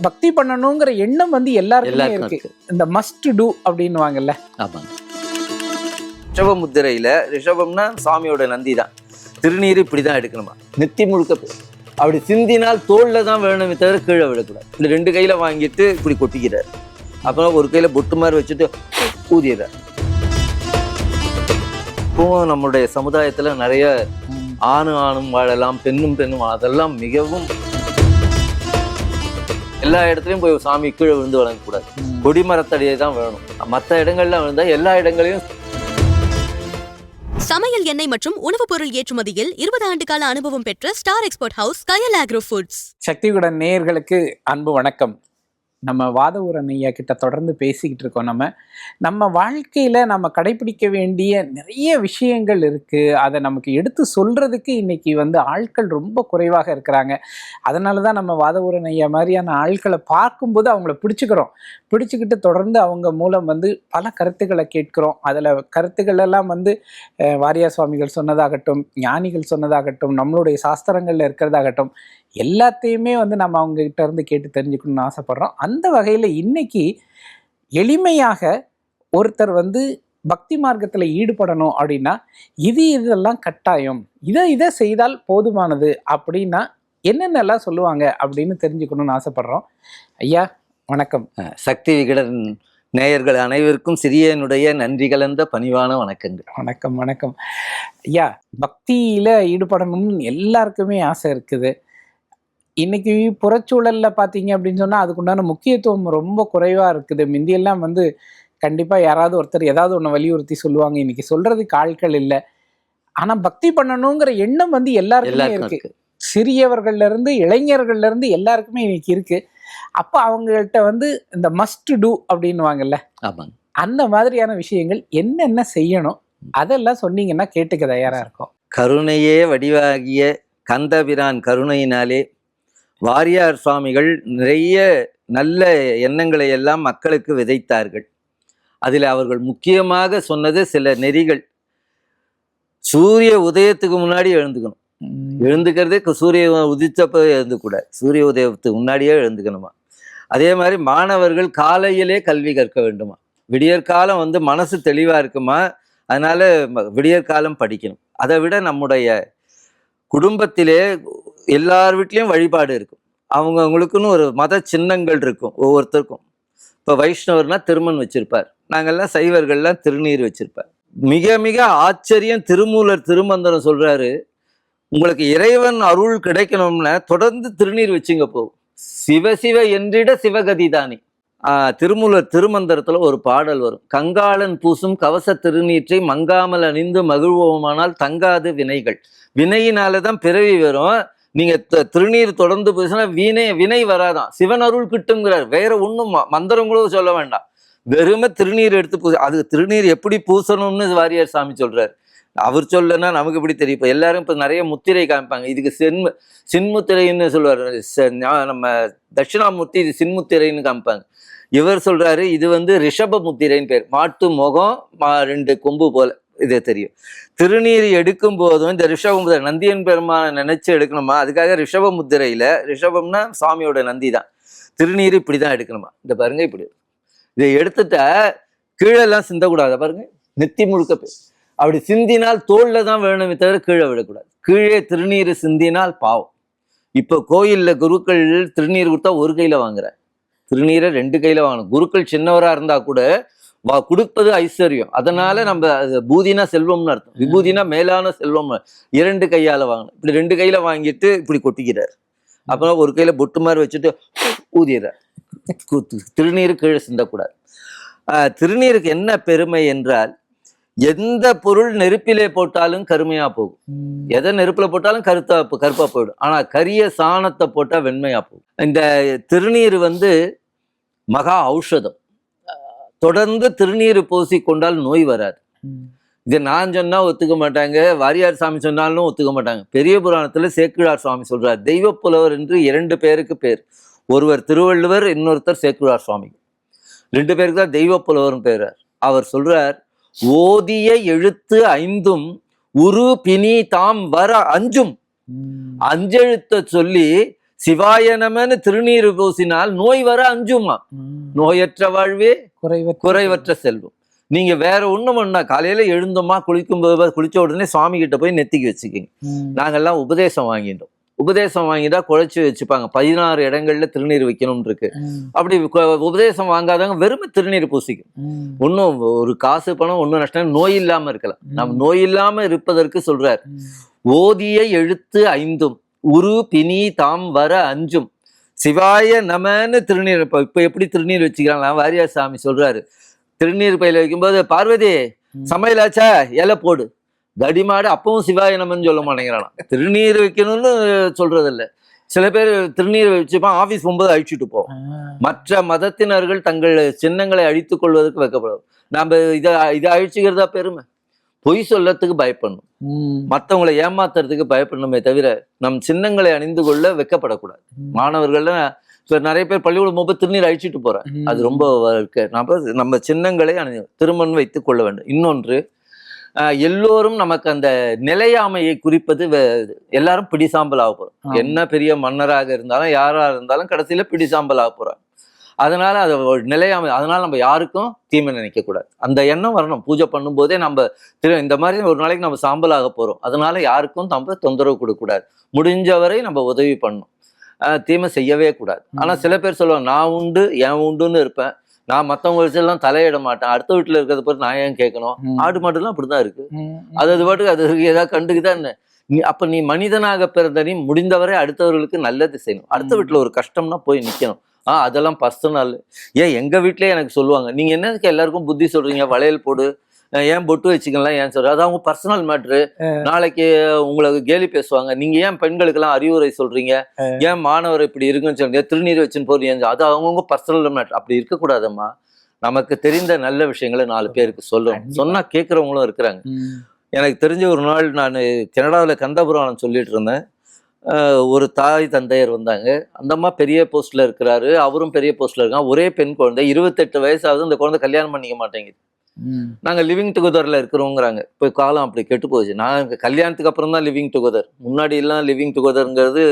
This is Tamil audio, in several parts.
பக்தி பண்ணணுங்கிற எண்ணம் வந்து எல்லாருக்குமே இருக்கு. இந்த மஸ்ட் டூ அப்படின்னு வாங்கல்ல. ஆமாங்க. ரிஷப முத்திரையில ரிஷபம்னா சாமியோட நந்தி தான். திருநீர் இப்படிதான் எடுக்கணுமா, நெத்தி முழுக்க அப்படி சிந்தினால் தோல்ல தான் வேணுமே தவிர கீழே விடக்கூடாது. இந்த 2 கையில வாங்கிட்டு இப்படி கொட்டிக்கிறார். அப்புறம் ஒரு கையில பொட்டு மாதிரி வச்சுட்டு ஊதிடுறார். இப்பவும் நம்மளுடைய சமுதாயத்துல நிறைய ஆணும் வாழலாம், பெண்ணும் அதெல்லாம் மிகவும் எல்லா இடத்துலயும் போய் சாமி கீழே விழுந்து வழங்கக்கூடாது. கொடிமரத்தடியை தான் வேணும். மற்ற இடங்கள்ல விழுந்தா எல்லா இடங்களையும். சமையல் எண்ணெய் மற்றும் உணவுப் பொருள் ஏற்றுமதியில் 20 ஆண்டு கால அனுபவம் பெற்ற ஸ்டார் எக்ஸ்போர்ட் ஹவுஸ் கயல் ஆக்ரோ ஃபுட்ஸ். சக்தியுடன் நேயர்களுக்கு அன்பு வணக்கம். நம்ம வாதவூரன் ஐயா கிட்ட தொடர்ந்து பேசிக்கிட்டு இருக்கோம். நம்ம வாழ்க்கையில நம்ம கடைபிடிக்க வேண்டிய நிறைய விஷயங்கள் இருக்கு. அதை நமக்கு எடுத்து சொல்றதுக்கு இன்னைக்கு வந்து ஆட்கள் ரொம்ப குறைவாக இருக்கிறாங்க. அதனாலதான் நம்ம வாதவூரன் ஐயா மாதிரியான ஆட்களை பார்க்கும்போது அவங்கள பிடிச்சுக்கிட்டு தொடர்ந்து அவங்க மூலம் வந்து பல கருத்துக்களை கேட்கிறோம். அதுல கருத்துக்கள் எல்லாம் வந்து வாரியார் சுவாமிகள் சொன்னதாகட்டும், ஞானிகள் சொன்னதாகட்டும், நம்மளுடைய சாஸ்திரங்கள்ல இருக்கிறதாகட்டும், எல்லாத்தையுமே வந்து நம்ம அவங்க கிட்ட இருந்து கேட்டு தெரிஞ்சுக்கணும்னு ஆசைப்படுறோம். அந்த வகையில் இன்னைக்கு எளிமையாக ஒருத்தர் வந்து பக்தி மார்க்கத்தில் ஈடுபடணும் அப்படின்னா இதெல்லாம் கட்டாயம், இதை செய்தால் போதுமானது அப்படின்னா என்னென்னலாம் சொல்லுவாங்க அப்படின்னு தெரிஞ்சுக்கணும்னு ஆசைப்படுறோம். ஐயா வணக்கம். சக்தி விகடன் நேயர்கள் அனைவருக்கும் சிறியனுடைய நன்றி கலந்த பணிவான வணக்கங்கள். வணக்கம் வணக்கம் ஐயா. பக்தியில ஈடுபடணும்னு எல்லாருக்குமே ஆசை இருக்குது. இன்னைக்கு புறச்சூழல்ல பார்த்தீங்க அப்படின்னு சொன்னால் அதுக்குண்டான முக்கியத்துவம் ரொம்ப குறைவாக இருக்குது. முந்தியெல்லாம் வந்து கண்டிப்பாக யாராவது ஒருத்தர் ஏதாவது ஒன்று வலியுறுத்தி சொல்லுவாங்க. இன்னைக்கு சொல்றதுக்கு ஆட்கள் இல்லை. ஆனால் பக்தி பண்ணணுங்கிற எண்ணம் வந்து எல்லாருக்குமே இருக்கு. சிறியவர்கள்ல இருந்து இளைஞர்கள்ல இருந்து எல்லாருக்குமே இன்னைக்கு இருக்கு. அப்போ அவங்கள்ட்ட வந்து இந்த மஸ்ட் டூ அப்படின்னு வாங்கல்ல, அந்த மாதிரியான விஷயங்கள் என்னென்ன செய்யணும் அதெல்லாம் சொன்னீங்கன்னா கேட்டுக்க தயாரா இருக்கும். கருணையே வடிவாகிய கந்தபிரான் கருணையினாலே வாரியார் சுவாமிகள் நிறைய நல்ல எண்ணங்களை எல்லாம் மக்களுக்கு விதைத்தார்கள். அதில் அவர்கள் முக்கியமாக சொன்னது சில நெறிகள். சூரிய உதயத்துக்கு முன்னாடி எழுந்துக்கணும். எழுந்துக்கிறதே சூரிய உதித்தப்ப எழுந்துக்கூடாது, சூரிய உதயத்துக்கு முன்னாடியே எழுந்துக்கணுமா. அதே மாதிரி மாணவர்கள் காலையிலே கல்வி கற்க வேண்டுமா. விடியற்காலம் வந்து மனசு தெளிவாக இருக்குமா, அதனால விடியற்காலம் படிக்கணும். அதை விட நம்முடைய குடும்பத்திலே எல்லார் வீட்லேயும் வழிபாடு இருக்கும். அவங்கவுங்களுக்குன்னு ஒரு மத சின்னங்கள் இருக்கும் ஒவ்வொருத்தருக்கும். இப்போ வைஷ்ணவர்னா திருமண் வச்சிருப்பார், நாங்கள்லாம் சைவர்கள்லாம் திருநீர் வச்சிருப்பார். மிக மிக ஆச்சரியம், திருமூலர் திருமந்திரம் சொல்றாரு, உங்களுக்கு இறைவன் அருள் கிடைக்கணும்னா தொடர்ந்து திருநீர் வச்சுங்க போகும். சிவசிவ என்றிட சிவகதி தானே. திருமூலர் திருமந்திரத்துல ஒரு பாடல் வரும், கங்காளன் பூசும் கவச திருநீற்றை மங்காமல் அணிந்து மகிழ்வோமானால் தங்காது வினைகள். வினையினாலதான் பிறவி வரும். நீங்க திருநீர் தொடர்ந்து பூசினா வினை வராதான், சிவன் அருள் கிட்டுங்கிறார். வேற ஒன்றும் மந்திரங்களும் சொல்ல வேண்டாம், வெறுமை திருநீர் எடுத்து பூச. அது திருநீர் எப்படி பூசணும்னு வாரியார் சாமி சொல்றாரு. அவர் சொல்லனா நமக்கு எப்படி தெரியும். இப்போ எல்லாரும் இப்போ நிறைய முத்திரை காமிப்பாங்க. இதுக்கு சின்முத்திரைன்னு சொல்லுவார் நம்ம தட்சிணாமூர்த்தி, இது சின்முத்திரைன்னு காமிப்பாங்க. இவர் சொல்றாரு இது வந்து ரிஷப முத்திரைன்னு பேர். மாட்டு முகம் 2 கொம்பு போல, இதே தெரியும். திருநீர் எடுக்கும் போதும் இந்த ரிஷப முத்திரை நந்தியன் பெருமான நினைச்சு எடுக்கணுமா. அதுக்காக ரிஷப முத்திரையில, ரிஷபம்னா சாமியோட நந்தி தான், திருநீர் இப்படிதான் எடுக்கணுமா. இந்த பாருங்க, இப்படி இதை எடுத்துட்டா கீழெல்லாம் சிந்தக்கூடாது. பாருங்க, நெத்தி முழுக்க அப்படி சிந்தினால் தோல்ல தான் வேணுமே தவிர கீழே விடக்கூடாது. கீழே திருநீர் சிந்தினால் பாவம். இப்போ கோயில்ல குருக்கள் திருநீர் கொடுத்தா ஒரு கையில வாங்குற, திருநீரை 2 கையில வாங்கணும். குருக்கள் சின்னவரா இருந்தா கூட கொடுப்பது ஐஸ்வர்யம். அதனால நம்ம பூதினா செல்வம்னு அர்த்தம், விபூதினா மேலான செல்வம். 2 கையால வாங்கணும். இப்படி 2 கையில வாங்கிட்டு இப்படி கொட்டிக்கிறார். அப்புறம் ஒரு கையில பொட்டு மாதிரி வச்சுட்டு ஊதிடுறார். திருநீர் கீழே சிந்தக்கூடாது. திருநீருக்கு என்ன பெருமை என்றால், எந்த பொருள் நெருப்பிலே போட்டாலும் கருமையா போகும், எதை நெருப்புல போட்டாலும் கருப்பா போயிடும். ஆனா கரிய சாணத்தை போட்டா வெண்மையா போகும். இந்த திருநீர் வந்து மகா ஔஷதம். தொடர்ந்து திருநீர் பூசி கொண்டால் நோய் வராது. இதை நான் சொன்னா ஒத்துக்க மாட்டாங்க, வாரியார் சாமி சொன்னாலும் ஒத்துக்க மாட்டாங்க. பெரிய புராணத்துல சேக்கிழார் சுவாமி சொல்றார், தெய்வ புலவர் என்று 2 பேருக்கு பேர். ஒருவர் திருவள்ளுவர், இன்னொருத்தர் சேக்கிழார் சுவாமி. 2 பேருக்கு தான் தெய்வ புலவர்னு பேர். அவர் சொல்றார், ஓதிய எழுத்து 5 உரு பிணி தாம் வர அஞ்சும். அஞ்செழுத்த சொல்லி சிவாய நமன்னு திருநீர் பூசினால் நோய் வர அஞ்சுமா. நோயற்ற வாழ்வே குறைவற்ற செல்வம். நீங்க வேற ஒண்ணும் பண்ணா காலையில எழுந்தோமா, குளிக்கும்போது குளிச்ச உடனே சுவாமி கிட்ட போய் நெத்திக்கு வச்சுக்கிங்க. நாங்கெல்லாம் உபதேசம் வாங்கிட்டோம். உபதேசம் வாங்கிட்டா குழைச்சி வச்சுப்பாங்க. 16 இடங்கள்ல திருநீர் வைக்கணும்னு இருக்கு. அப்படி உபதேசம் வாங்காதவங்க வெறுமை திருநீர் பூசிக்கும். ஒன்னும் ஒரு காசு பணம் ஒன்னும் நஷ்டம், நோய் இல்லாம இருக்கலாம். நம்ம நோய் இல்லாம இருப்பதற்கு சொல்றார். ஓதிய எழுத்து 5 உரு பிணி தாம் வர அஞ்சும் சிவாய நமன்னு திருநீர். இப்ப எப்படி திருநீர் வச்சுக்கிறாங்களா? வாரியார் சாமி சொல்றாரு, திருநீர் பையில வைக்கும்போது பார்வதி சமையலாச்சா இலை போடு, தடிமாடு அப்பவும் சிவாய நமன்னு சொல்ல மாட்டேங்கிறானா. திருநீர் வைக்கணும்னு சொல்றது இல்ல. சில பேர் திருநீர் வச்சுப்பான், ஆபீஸ் போகும்போது அழிச்சுட்டு போவோம். மற்ற மதத்தினர்கள் தங்கள் சின்னங்களை அழித்துக் கொள்வதற்கு வைக்கப்படும். நம்ம இதை அழிச்சுக்கிறதா பெருமை. பொய் சொல்லத்துக்கு பயப்படணும், மற்றவங்களை ஏமாத்துறதுக்கு பயப்படணுமே தவிர நம் சின்னங்களை அணிந்து கொள்ள வைக்கப்படக்கூடாது. மாணவர்கள்லாம் நிறைய பேர் பள்ளிக்கூடம் போது திருநீர் அழிச்சிட்டு போறேன். அது ரொம்ப நம்ம சின்னங்களை திருமணம் வைத்துக் கொள்ள வேண்டும். இன்னொன்று, எல்லோரும் நமக்கு அந்த நிலையாமையை குறிப்பது. எல்லாரும் பிடிசாம்பல் ஆக போறோம். என்ன பெரிய மன்னராக இருந்தாலும் யாரா இருந்தாலும் கடைசியில பிடிசாம்பல் ஆக போறாங்க. அதனால அது நிலையாமை. அதனால நம்ம யாருக்கும் தீமை நினைக்க கூடாது. அந்த எண்ணம் வரணும். பூஜை பண்ணும் போதே நம்ம இந்த மாதிரி ஒரு நாளைக்கு நம்ம சாம்பல் ஆக போறோம், அதனால யாருக்கும் நம்ம தொந்தரவு கொடுக்க கூடாது. முடிஞ்சவரை நம்ம உதவி பண்ணணும், தீமை செய்யவே கூடாது. ஆனா சில பேர் சொல்லுவாங்க, நான் உண்டு என் உண்டுன்னு இருப்பேன், நான் மற்றவங்க விஷயம்லாம் தலையிட மாட்டேன், அடுத்த வீட்டுல இருக்கிறத பற்றி நான் ஏன் கேட்கணும். ஆடு மாடுலாம் அப்படிதான் இருக்கு. அது பாட்டுக்கு அது ஏதாவது கண்டுக்குதான் என்ன. அப்ப நீ மனிதனாக பிறந்த நீ முடிந்தவரை அடுத்தவர்களுக்கு நல்லது செய்யணும். அடுத்த வீட்டுல ஒரு கஷ்டம்னா போய் நிக்கணும். அதெல்லாம் பர்சனல். ஏன் எங்க வீட்லயே எனக்கு சொல்லுவாங்க, நீங்க என்னதுக்கு எல்லாருக்கும் புத்தி சொல்றீங்க, வளையல் போடு, ஏன் பொட்டு வச்சுக்கலாம் ஏன் சொல்ற, அது அவங்க பர்சனல் மேட்ரு. நாளைக்கு உங்களுக்கு கேலி பேசுவாங்க. நீங்க ஏன் பெண்களுக்கு எல்லாம் அறிவுரை சொல்றீங்க, ஏன் மாணவர் இப்படி இருக்குன்னு சொல்றீங்க, திருநீர் வச்சுன்னு போறீங்க, அது அவங்கவுங்க பர்சனல் மேட்ரு. அப்படி இருக்கக்கூடாதம்மா. நமக்கு தெரிந்த நல்ல விஷயங்களை 4 பேருக்கு சொல்லணும். சொன்னா கேட்கறவங்களும் இருக்கிறாங்க. எனக்கு தெரிஞ்ச ஒரு நாள் நான் கனடாவில் கந்தபுராணம் சொல்லிட்டு இருந்தேன். ஒரு தாய் தந்தையர் வந்தாங்க. அந்த அம்மா பெரிய போஸ்ட்ல இருக்கிறாரு, அவரும் பெரிய போஸ்ட்ல இருக்காங்க. ஒரே பெண் குழந்தை, 28 வயசாவது. அந்த குழந்தை கல்யாணம் பண்ணிக்க மாட்டேங்குது. நாங்க லிவிங் டுகெதர்ல இருக்கிறோங்கிறாங்க. இப்போ காலம் அப்படி கெட்டு போச்சு. நான் கல்யாணத்துக்கு அப்புறம் தான் லிவிங் டுகெதர். முன்னாடி எல்லாம் லிவிங் டுகெதர்ங்கிறது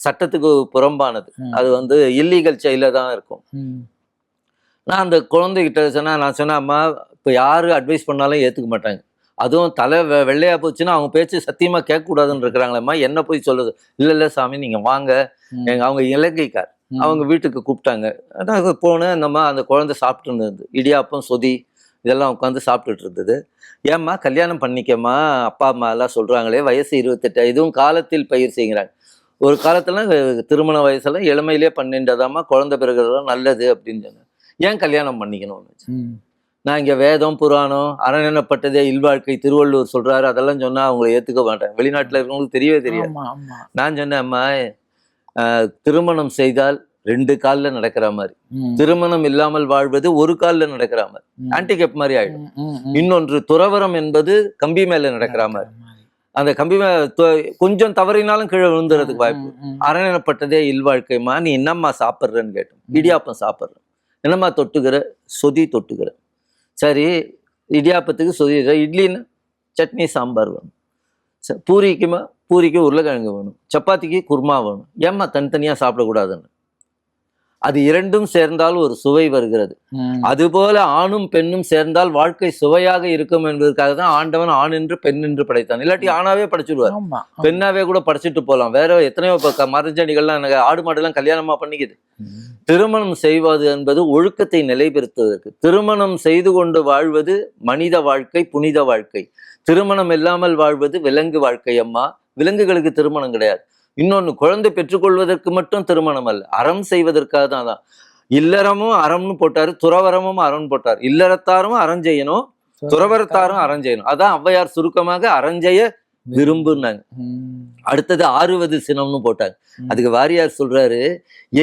சட்டத்துக்கு புறம்பானது. அது இல்லீகல் சைல்ட்ல தான் இருக்கும். நான் அந்த குழந்தைகிட்ட சொன்னா, நான் சொன்னேன், அம்மா இப்போ யாரு அட்வைஸ் பண்ணாலும் ஏத்துக்க மாட்டாங்க, அதுவும் தலை வெள்ளையா போச்சுன்னா அவங்க பேச்சு சத்தியமா கேட்க கூடாதுன்னு இருக்கிறாங்களேம்மா, என்ன போய் சொல்லுது. இல்ல சாமி நீங்க வாங்க. அவங்க இலங்கைக்கார், அவங்க வீட்டுக்கு கூப்பிட்டாங்க. நான் போனேன். அந்த குழந்தை சாப்பிட்டு இருந்தது, இடியாப்பம் சொதி இதெல்லாம் உட்காந்து சாப்பிட்டுட்டு இருந்தது. ஏம்மா கல்யாணம் பண்ணிக்கம்மா, அப்பா அம்மா எல்லாம் சொல்றாங்களே, வயசு 28, இதுவும் காலத்தில் பயிர் செய்கிறாங்க. ஒரு காலத்துல திருமண வயசுல இளமையிலே பண்ணின்றதாம்மா, குழந்தை பிறகுதான் நல்லது அப்படின்னு சொன்னேன். ஏன் கல்யாணம் பண்ணிக்கணும்னு. நான் இங்க வேதம் புராணம் அரணப்பட்டதே இல்வாழ்க்கை திருவள்ளுவர் சொல்றாரு, அதெல்லாம் சொன்னா அவங்களை ஏத்துக்க மாட்டேன். வெளிநாட்டுல இருக்கவங்களுக்கு தெரியவே தெரியாது. நான் சொன்னேன், அம்மா திருமணம் செய்தால் 2 காலில் நடக்கிற மாதிரி, திருமணம் இல்லாமல் வாழ்வது 1 காலில் நடக்கிற மாதிரி, ஆன்டிகேப் மாதிரி ஆயிடும். இன்னொன்று, துறவரம் என்பது கம்பி மேல நடக்கிற மாதிரி. அந்த கம்பி கொஞ்சம் தவறினாலும் கீழே விழுந்துறதுக்கு வாய்ப்பு. அரணப்பட்டதே இல்வாழ்க்கைமா, நீ என்னம்மா சாப்பிட்றன்னு கேட்டேன். இடியாப்பம் சாப்பிட்றேன். என்னம்மா தொட்டுக்கிற? சொதி தொட்டுக்கிற. சரி, இடியாப்பத்துக்கு சொதி, இட்லின்னு சட்னி சாம்பார் வேணும். பூரிக்குமா, பூரிக்கு உருளைக்கிழங்கு வேணும், சப்பாத்திக்கு குருமா வேணும். ஏம்மா தனித்தனியா சாப்பிடக்கூடாதுன்னு. அது 2ம் சேர்ந்தால் ஒரு சுவை வருகிறது. அதுபோல ஆணும் பெண்ணும் சேர்ந்தால் வாழ்க்கை சுவையாக இருக்கும் என்பதற்காக தான் ஆண்டவன் ஆண் என்று பெண் என்று படைத்தான். இல்லாட்டி ஆணாவே படைச்சிடுவார், பெண்ணாவே கூட படைச்சிட்டு போகலாம். வேற எத்தனையோ மரஞ்செடிகள்லாம் எனக்கு ஆடு மாடுலாம் கல்யாணமா பண்ணிக்குது. திருமணம் செய்வது என்பது ஒழுக்கத்தை நிலைபெறுத்துவதற்கு. திருமணம் செய்து கொண்டு வாழ்வது மனித வாழ்க்கை, புனித வாழ்க்கை. திருமணம் இல்லாமல் வாழ்வது விலங்கு வாழ்க்கை. அம்மா, விலங்குகளுக்கு திருமணம் கிடையாது. இன்னொன்னு, குழந்தை பெற்றுக்கொள்வதற்கு மட்டும் திருமணம் அல்ல, அறம் செய்வதற்காக தான். இல்லறமும் அறம்னு போட்டாரு, துறவரமும் அறம் போட்டார். இல்லறத்தாரும் அறம் செய்யணும், துறவரத்தாரும் அறம் செய்யணும். அதான் ஔவையார் சுருக்கமாக அறஞ்செய்ய விரும்புனாங்க. அடுத்தது 6வது சினம்னு போட்டாங்க. அதுக்கு வாரியார் சொல்றாரு,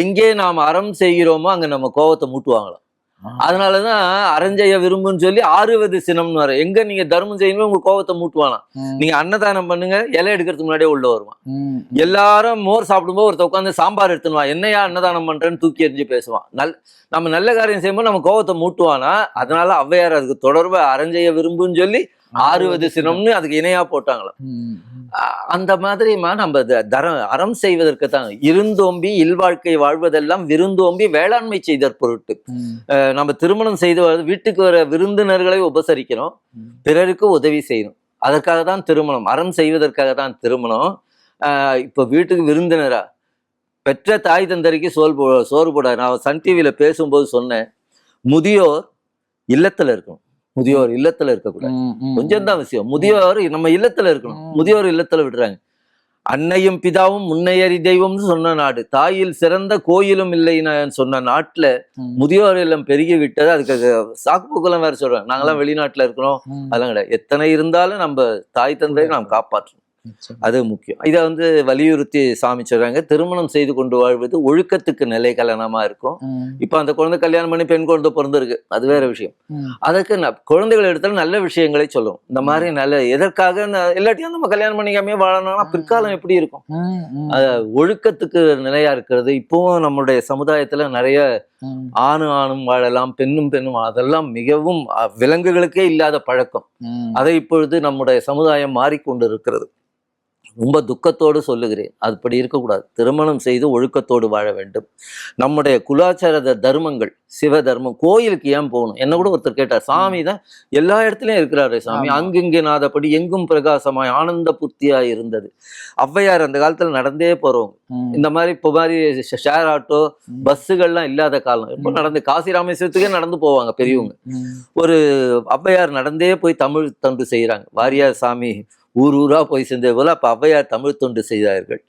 எங்கே நாம் அறம் செய்கிறோமோ அங்க நம்ம கோவத்தை மூட்டுவாங்களாம். அதனாலதான் அறஞ்செய்ய விரும்புன்னு சொல்லி 6வது சினம்னு வர. எங்க நீங்க தர்மம் செய்யணும் உங்க கோவத்தை மூட்டுவானாம். நீங்க அன்னதானம் பண்ணுங்க, இலை எடுக்கிறதுக்கு முன்னாடியே உள்ள வருவான். எல்லாரும் மோர் சாப்பிடும்போது ஒருத்த உட்காந்து சாம்பார் எடுத்துனுவான், என்னையா அன்னதானம் பண்றேன்னு தூக்கி எறிஞ்சு பேசுவான். நம்ம நல்ல காரியம் செய்யும்போது நம்ம கோவத்தை மூட்டுவானா. அதனால ஔவையார் அதுக்கு தொடர்பு அறஞ்செய்ய விரும்புன்னு சொல்லி ஆறுவது சினம்னு அதுக்கு இணையா போட்டாங்களாம். அந்த மாதிரிமா நம்ம அறம் செய்வதற்கு தான் இருந்தோம்பி இல்வாழ்க்கை வாழ்வதெல்லாம் விருந்தோம்பி வேளாண்மை செய்தற் பொருட்டு. நம்ம திருமணம் செய்து வீட்டுக்கு வர விருந்தினர்களை உபசரிக்கணும், பிறருக்கு உதவி செய்யணும். அதற்காக தான் திருமணம், அறம் செய்வதற்காக தான் திருமணம். இப்போ வீட்டுக்கு விருந்தினரா பெற்ற தாய் தந்தரிக்கு சோறு போட. நான் சன் டிவியில பேசும்போது சொன்னேன், முதியோர் இல்லத்துல இருக்கணும், முதியோர் இல்லத்துல இருக்கக்கூடாது. கொஞ்சம் தான் விஷயம். முதியோர் நம்ம இல்லத்துல இருக்கணும், முதியோர் இல்லத்துல விடுறாங்க. அன்னையும் பிதாவும் முன்னையறி தெய்வம்னு சொன்ன நாடு, தாயில் சிறந்த கோயிலும் இல்லைன்னு சொன்ன நாட்டுல முதியோர் இல்லம் பெருகி விட்டது. அதுக்கு சாக்கு போக்கெல்லாம் வேற சொல்றாங்க, நாங்கெல்லாம் வெளிநாட்டுல இருக்கிறோம், அதெல்லாம் கிடையாது. எத்தனை இருந்தாலும் நம்ம தாய் தந்தையை நாம் காப்பாற்றணும், அது முக்கியம். இதை வலியுறுத்தி சாமி சொல்றாங்க. திருமணம் செய்து கொண்டு வாழ்வது ஒழுக்கத்துக்கு நிலை கலனமா இருக்கும். இப்ப அந்த குழந்தை கல்யாணம் பண்ணி பெண் குழந்தை பிறந்திருக்கு, அது வேற விஷயம். அதுக்கு குழந்தைகள் இடத்துல நல்ல விஷயங்களை சொல்லும். இந்த மாதிரி நல்ல எதற்காக எல்லாத்தையும் நம்ம கல்யாணம் பண்ணிக்காமே வாழணும்னா பிற்காலம் எப்படி இருக்கும்? ஒழுக்கத்துக்கு நிலையா இருக்கிறது. இப்பவும் நம்மளுடைய சமுதாயத்துல நிறைய ஆணும் வாழலாம், பெண்ணும் அதெல்லாம் மிகவும் விலங்குகளுக்கே இல்லாத பழக்கம். அதை இப்பொழுது நம்முடைய சமுதாயம் மாறிக்கொண்டு இருக்கிறது. ரொம்ப துக்கத்தோடு சொல்லுகிறேன், அதுபடி இருக்கக்கூடாது. திருமணம் செய்து ஒழுக்கத்தோடு வாழ வேண்டும். நம்முடைய குலாச்சார தர்மங்கள், சிவ தர்மம், கோயிலுக்கு ஏன் போகணும்? என்ன கூட ஒருத்தர் கேட்டார், சாமி தான் எல்லா இடத்துலயும் இருக்கிறாரு சாமி, அங்கிங்கே நாதப்படி எங்கும் பிரகாசமாய் ஆனந்த புத்தியாய் இருந்தது. ஔவையார் அந்த காலத்துல நடந்தே போறவங்க. இந்த மாதிரி இப்போ மாதிரி ஷேர் ஆட்டோ பஸ்ஸுகள்லாம் இல்லாத காலம். இப்போ நடந்து காசி ராமேஸ்வரத்துக்கே நடந்து போவாங்க பெரியவங்க. ஒரு ஔவையார் நடந்தே போய் தமிழ் தொண்டு செய்யறாங்க. வாரியார் சாமி ஊர் ஊரா போய் செஞ்சது போல அப்ப ஔவையார் தமிழ் தொண்டு செய்தார்கள்.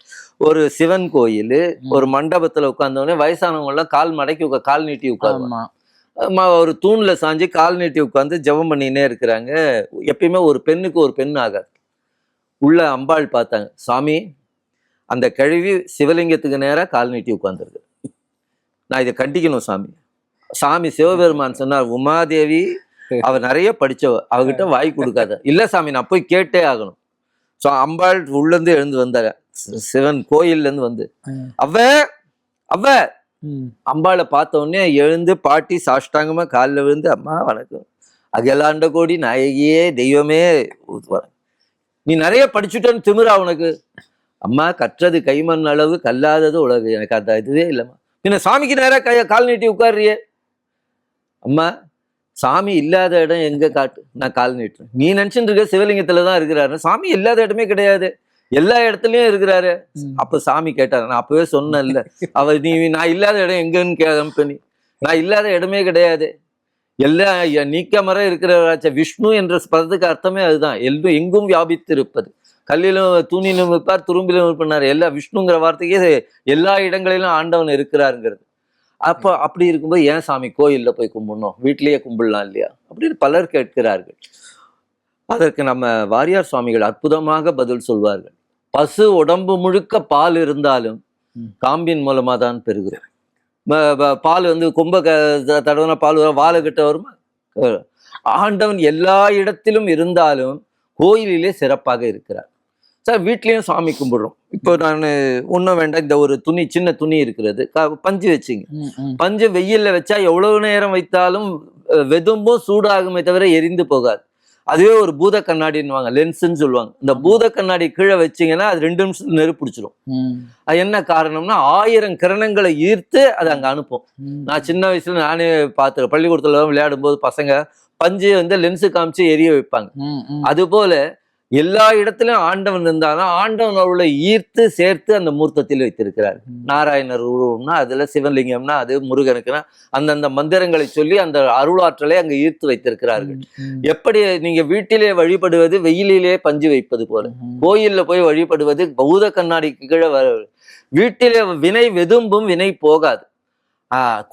ஒரு சிவன் கோயில், ஒரு மண்டபத்துல உட்கார்ந்தவொடனே வயசானவங்க எல்லாம் கால் மடக்கி கால் நீட்டி உட்காருவாங்க. ஒரு தூண்ல சாஞ்சு கால் நீட்டி உட்கார்ந்து ஜெபம் பண்ணினே இருக்கிறாங்க. எப்பயுமே ஒரு பெண்ணுக்கு ஒரு பெண் ஆகாது. உள்ள அம்பாள் பார்த்தாங்க, சாமி அந்த கழுவி சிவலிங்கத்துக்கு நேரா கால் நீட்டி உட்கார்ந்துருக்கு, நான் இதை கண்டிக்கணும் சாமி. சாமி சிவபெருமான் சொன்னார், உமாதேவி அவ நிறைய படிச்சவ, அவகிட்ட வாய் கொடுக்காத. இல்ல சாமி நான் போய் கேட்டே ஆகணும். ஸோ அம்பாள் உள்ள இருந்து எழுந்து வந்தாங்க, சிவன் கோயில்ல இருந்து அவ அம்பாளை பார்த்த உடனே எழுந்து பாட்டி சாஷ்டாங்கமா காலில் விழுந்து, அம்மா வணக்கம், அகிலாண்ட கோடி நாயகியே தெய்வமே, நீ நிறைய படிச்சுட்டேன்னு திமிரா உனக்கு? அம்மா கற்றது கைமண் அளவு கல்லாதது உலகு, எனக்கு அந்த இதுவே இல்லைம்மா. பின்ன சாமிக்கு நேரம் கால் நீட்டி உட்கார்றியே? அம்மா சாமி இல்லாத இடம் எங்க காட்டு, நான் கால் நீட்டுறேன். நீ நினைச்சுட்டு இருக்க சிவலிங்கத்துலதான் இருக்கிறாரு, சாமி இல்லாத இடமே கிடையாது, எல்லா இடத்துலயும் இருக்கிறாரு. அப்ப சாமி கேட்டாரு, நான் அப்பவே சொன்னேன்ல, நான் இல்லாத இடம் எங்கன்னு கேட்க, நான் இல்லாத இடமே கிடையாது, எல்லா நீக்கமர இருக்கிறவராச்ச. விஷ்ணு என்ற பதத்துக்கு அர்த்தமே அதுதான், எங்கும் வியாபித்து இருப்பது. கல்லிலும் தூணிலும் இருப்பார், துரும்பிலும் இருப்பார். எல்லா விஷ்ணுங்கிற வார்த்தைக்கே எல்லா இடங்களிலும் ஆண்டவன் இருக்கிறாருங்கிறது. அப்போ அப்படி இருக்கும்போது ஏன் சாமி கோயில்ல போய் கும்பிடணும், வீட்டிலேயே கும்பிடலாம் இல்லையா அப்படின்னு பலர் கேட்கிறார்கள். அதற்கு நம்ம வாரியார் சுவாமிகள் அற்புதமாக பதில் சொல்வார்கள். பசு உடம்பு முழுக்க பால் இருந்தாலும் காம்பின் மூலமா தான் பெறுகிறோம். பால் கொம்ப தடவைனா பால் வாழைக்கிட்ட வருமா? ஆண்டவன் எல்லா இடத்திலும் இருந்தாலும் கோயிலிலே சிறப்பாக இருக்கிறார். சார் வீட்லேயும் சாமி கும்பிடுறோம். இப்போ நான் ஒன்றும் வேண்டாம், இந்த ஒரு துணி, சின்ன துணி இருக்கிறது, பஞ்சு வச்சுங்க. பஞ்சு வெயில்ல வச்சா எவ்வளவு நேரம் வைத்தாலும் வெதும்பும் சூடாகுமே தவிர எரிந்து போகாது. அதுவே ஒரு பூத கண்ணாடின்னுவாங்க, லென்ஸ்ன்னு சொல்லுவாங்க. இந்த பூத கண்ணாடி கீழே வச்சிங்கன்னா அது 2 நிமிஷத்துல நெருப்பு பிடிச்சிடும். அது என்ன காரணம்னா 1000 கிரணங்களை ஈர்த்து அது அங்கே அனுப்பும். நான் சின்ன வயசுல நானே பார்த்துருக்கேன், பள்ளிக்கூடத்துல விளையாடும் போது பசங்க பஞ்சு லென்ஸு காமிச்சு எரிய வைப்பாங்க. அது போல எல்லா இடத்திலும் ஆண்டவன் இருந்தாலும் ஆண்டவன் அவளை ஈர்த்து சேர்த்து அந்த மூர்த்தத்தில் வைத்திருக்கிறார். நாராயணர் உருவம்னா அதுல, சிவலிங்கம்னா அது, முருகனுக்குன்னா அந்தந்த மந்திரங்களை சொல்லி அந்த அருளாற்றலை அங்க ஈர்த்து வைத்திருக்கிறார்கள். எப்படி நீங்க வீட்டிலே வழிபடுவது வெயிலிலே பஞ்சு வைப்பது போல, கோயில்ல போய் வழிபடுவது பூத கண்ணாடிக்கு கீழே வீட்டிலே வினை வெதும்பும், வினை போகாது.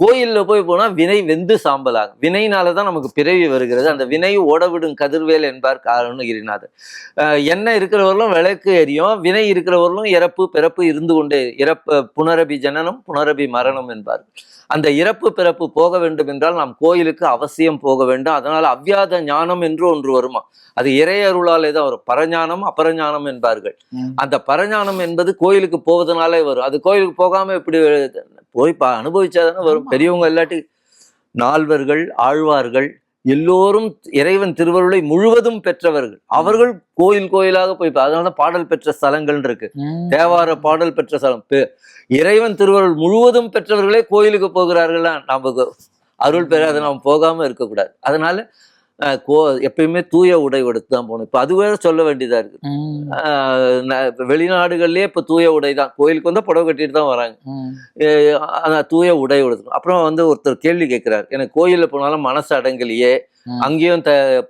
கோயில்ல போய் போனா வினை வெந்து சாம்பலாகும். வினையினாலதான் நமக்கு பிறவி வருகிறது. அந்த வினை ஓடவிடும் கதிர்வேல் என்பார் காரணம் கிரிநாதர். எண்ணெய் இருக்கிறவர்களும் விளக்கு எரியும், வினை இருக்கிறவர்களும் இறப்பு பிறப்பு இருந்து கொண்டே, இறப்பு புனரபி ஜனனம் புனரபி மரணம் என்பார். அந்த இறப்பு பிறப்பு போக வேண்டும் என்றால் நாம் கோயிலுக்கு அவசியம் போக வேண்டும். அதனால அவ்வியாத ஞானம் என்று ஒன்று வருமா, அது இறையருளாலே தான் வரும். பரஞானம் அபரஞானம் என்பார்கள். அந்த பரஞானம் என்பது கோயிலுக்கு போவதனாலே வரும். அது கோயிலுக்கு போகாம இப்படி போய் அனுபவிச்சாதானே வரும். பெரியவங்க இல்லாட்டி நால்வர்கள், ஆழ்வார்கள், எல்லோரும் இறைவன் திருவருளை முழுவதும் பெற்றவர்கள். அவர்கள் கோயில் கோயிலாக போய், அதனாலதான் பாடல் பெற்ற ஸ்தலங்கள் இருக்கு. தேவார பாடல் பெற்ற ஸ்தலம். இறைவன் திருவருள் முழுவதும் பெற்றவர்களே கோயிலுக்கு போகிறார்களா? நமக்கு அருள் பெறாத நாம் போகாம இருக்கக்கூடாது. அதனால எப்பயுமே தூய உடை உடுத்து தான் போகணும். இப்ப அதுவே சொல்ல வேண்டியதா இருக்கு. வெளிநாடுகள்லயே இப்ப தூய உடை தான், கோயிலுக்கு வந்தா புடவை கட்டிட்டு தான் வராங்க. தூய உடை உடுத்தணும். அப்புறம் ஒருத்தர் கேள்வி கேட்கிறார், எனக்கு கோயில்ல போனாலும் மனசு அடங்கலையே, அங்கேயும்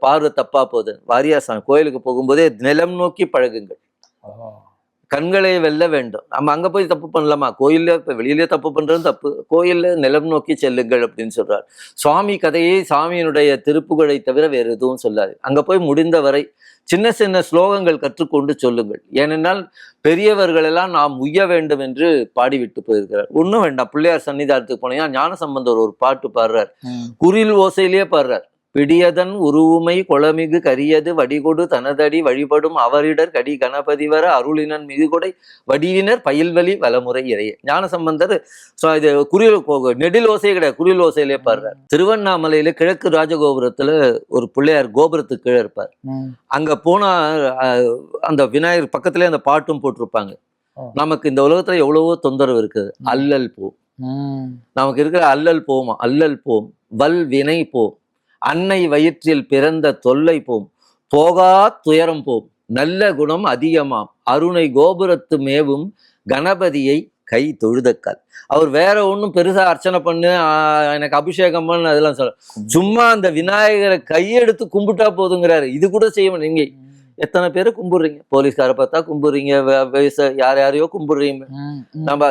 பார்வை தப்பா போகுது. வாரியார் சாமி கோயிலுக்கு போகும்போதே நிலம் நோக்கி பழகுங்கள், கண்களை வெல்ல வேண்டும். நம்ம அங்க போய் தப்பு பண்ணலாமா? கோயில்ல இப்ப வெளியிலே தப்பு பண்றது தப்பு, கோயில்ல நிலம் நோக்கி செல்லுங்கள் அப்படின்னு சொல்றார். சுவாமி கதையை சாமியினுடைய திருப்புகழை தவிர வேறு எதுவும் சொல்லாது. அங்க போய் முடிந்தவரை சின்ன சின்ன ஸ்லோகங்கள் கற்றுக்கொண்டு சொல்லுங்கள். ஏனென்றால் பெரியவர்கள் எல்லாம் நாம் உய்ய வேண்டும் என்று பாடிவிட்டு போயிருக்கிறார். ஒன்றும் வேண்டாம், பிள்ளையார் சன்னிதானத்துக்கு போனீங்கன்னா ஞானசம்பந்தர் ஒரு பாட்டு பாடுறார், குரில் ஓசையிலேயே பாடுறார். பிடியதன் உருவுமை கொளமிகு கரியது வடிகொடு தனதடி வழிபடும் அவரிடர் கடி கணபதி வர அருளினன் மிகுகொடை வடிவினர் பயில்வழி வலமுறை இறைய. ஞானசம்பந்தர் இது குரில் நெடில் ஓசையே கிடையாது, குரில் ஓசையிலே பாடுறார். திருவண்ணாமலையில கிழக்கு ராஜகோபுரத்துல ஒரு பிள்ளையார் கோபுரத்துக்கு கீழே இருப்பார். அங்க போனா அந்த விநாயகர் பக்கத்திலே அந்த பாட்டும் போட்டிருப்பாங்க. நமக்கு இந்த உலகத்துல எவ்வளவோ தொந்தரவு இருக்குது. அல்லல் போ, நமக்கு இருக்கிற அல்லல் போமா, அல்லல் போம், வல் வினை போம், அன்னை வயிற்றில் பிறந்த தொல்லை போம், போகா துயரம் போம், நல்ல குணம் அதிகமாம், அருணை கோபுரத்து மேவும் கணபதியை கை தொழுதக்கால். அவர் வேற ஒன்றும் பெருசா அர்ச்சனை பண்ணு, எனக்கு அபிஷேகம் பண்ணு அதெல்லாம் சொல்ல, சும்மா அந்த விநாயகரை கையெடுத்து கும்பிட்டா போதுங்கிறாரு. இது கூட செய்ய நீங்க எத்தனை பேரை கும்பிடுறீங்க? போலீஸ்காரை பார்த்தா கும்பிடுறீங்க, யார் யாரையோ கும்பிடுறீங்க. நம்ம